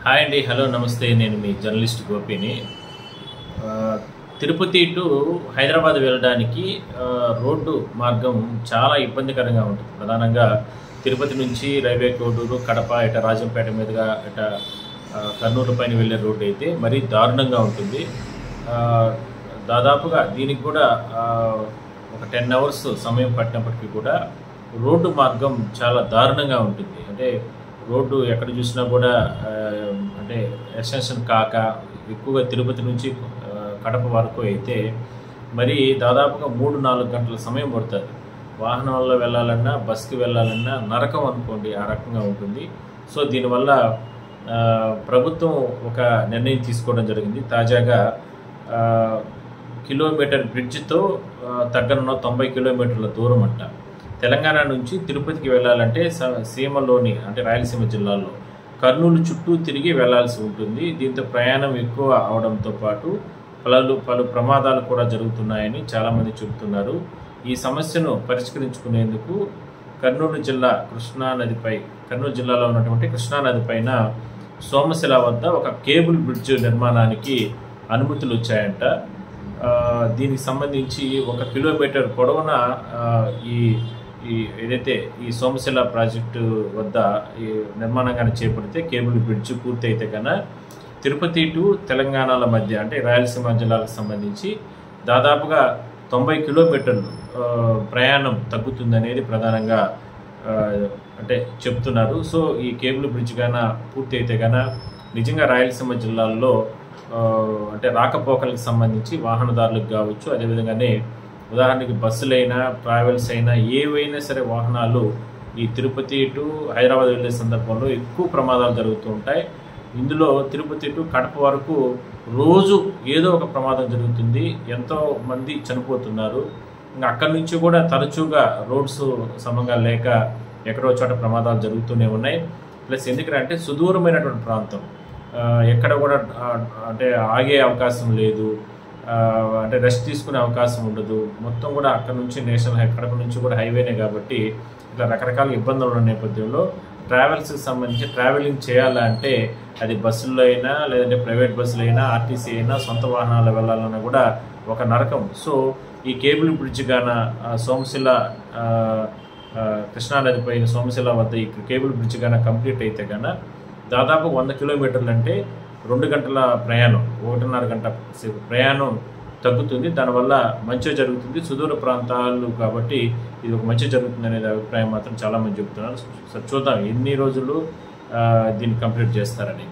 Hi అండి, hello, నమస్తే. నేను మీ జర్నలిస్ట్ గోపిని. తిరుపతి టు హైదరాబాద్ వెళ్ళడానికి రోడ్డు మార్గం చాలా ఇబ్బందికరంగా ఉంటుంది. ప్రధానంగా తిరుపతి నుంచి రైల్వే కోడూరు, కడప, ఇట రాజంపేట మీదుగా ఇట కర్నూలు పైన వెళ్ళే రోడ్డు అయితే మరీ దారుణంగా ఉంటుంది. దాదాపుగా దీనికి కూడా ఒక 10 అవర్స్ సమయం పట్టినప్పటికీ కూడా రోడ్డు మార్గం చాలా దారుణంగా ఉంటుంది. అంటే రోడ్డు ఎక్కడ చూసినా కూడా అంటే ఎక్స్టెన్షన్ కాక ఎక్కువగా తిరుపతి నుంచి కడప వరకు అయితే మరి దాదాపుగా 3-4 గంటల సమయం పడుతుంది. వాహనాల్లో వెళ్ళాలన్నా, బస్కి వెళ్ళాలన్నా నరకం అనుకోండి, ఆ రకంగా ఉంటుంది. సో దీనివల్ల ప్రభుత్వం ఒక నిర్ణయం తీసుకోవడం జరిగింది. తాజాగా కిలోమీటర్ బ్రిడ్జ్తో తగ్గనున్న 90 కిలోమీటర్ల దూరం అంట. తెలంగాణ నుంచి తిరుపతికి వెళ్ళాలంటే సీమలోని అంటే రాయలసీమ జిల్లాలో కర్నూలు చుట్టూ తిరిగి వెళ్లాల్సి ఉంటుంది. దీంతో ప్రయాణం ఎక్కువ అవడంతో పాటు పలు ప్రమాదాలు కూడా జరుగుతున్నాయని చాలామంది చెబుతున్నారు. ఈ సమస్యను పరిష్కరించుకునేందుకు కర్నూలు జిల్లాలో ఉన్నటువంటి కృష్ణానది పైన సోమశిల వద్ద ఒక కేబుల్ బ్రిడ్జ్ నిర్మాణానికి అనుమతులు వచ్చాయంట. దీనికి సంబంధించి 1 కిలోమీటర్ పొడవున ఏదైతే ఈ సోమశిల ప్రాజెక్టు వద్ద ఈ నిర్మాణం కానీ చేపడితే కేబుల్ బ్రిడ్జ్ పూర్తి అయితే కన్నా తిరుపతి టు తెలంగాణల మధ్య అంటే రాయలసీమ జిల్లాలకు సంబంధించి దాదాపుగా 90 కిలోమీటర్లు ప్రయాణం తగ్గుతుందనేది ప్రధానంగా అంటే చెప్తున్నారు. సో ఈ కేబుల్ బ్రిడ్జ్ గాన పూర్తి అయితే కన్నా నిజంగా రాయలసీమ జిల్లాల్లో అంటే రాకపోకలకు సంబంధించి వాహనదారులకు కావచ్చు, అదేవిధంగానే ఉదాహరణకి బస్సులైనా, ట్రావెల్స్ అయినా, ఏవైనా సరే వాహనాలు ఈ తిరుపతి టు హైదరాబాద్ వెళ్ళే సందర్భంలో ఎక్కువ ప్రమాదాలు జరుగుతూ ఉంటాయి. ఇందులో తిరుపతి టు కడప వరకు రోజు ఏదో ఒక ప్రమాదం జరుగుతుంది. ఎంతో మంది చనిపోతున్నారు. ఇంకా అక్కడి నుంచి కూడా తరచుగా రోడ్స్ సమంగా లేక ఎక్కడో చోట ప్రమాదాలు జరుగుతూనే ఉన్నాయి. ప్లస్ ఎందుకంటే సుదూరమైనటువంటి ప్రాంతం, ఎక్కడ కూడా అంటే ఆగే అవకాశం లేదు, అంటే రెస్ట్ తీసుకునే అవకాశం ఉండదు. మొత్తం కూడా అక్కడ నుంచి కడప నుంచి కూడా హైవేనే కాబట్టి ఇట్లా రకరకాల ఇబ్బందులు ఉన్న నేపథ్యంలో ట్రావెల్స్కి సంబంధించి ట్రావెలింగ్ చేయాలంటే అది బస్సుల్లో అయినా, లేదంటే ప్రైవేట్ బస్సులు అయినా, ఆర్టీసీ అయినా, సొంత వాహనాలు వెళ్ళాలన్నా కూడా ఒక నరకం. సో ఈ కేబుల్ బ్రిడ్జ్ గాన సోమశిల కృష్ణానది పైన సోమశిల వద్ద ఈ కేబుల్ బ్రిడ్జ్ గాన కంప్లీట్ అయితే కన్నా దాదాపు 100 కిలోమీటర్లు అంటే 2 గంటల ప్రయాణం, 1.5 గంట ప్రయాణం తగ్గుతుంది. దానివల్ల మంచి జరుగుతుంది. సుదూర ప్రాంతాలు కాబట్టి ఇది ఒక మంచి జరుగుతుంది అనేది అభిప్రాయం మాత్రం చాలామంది చెబుతున్నారు. సో చూద్దాం ఎన్ని రోజులు దీన్ని కంప్లీట్ చేస్తారని.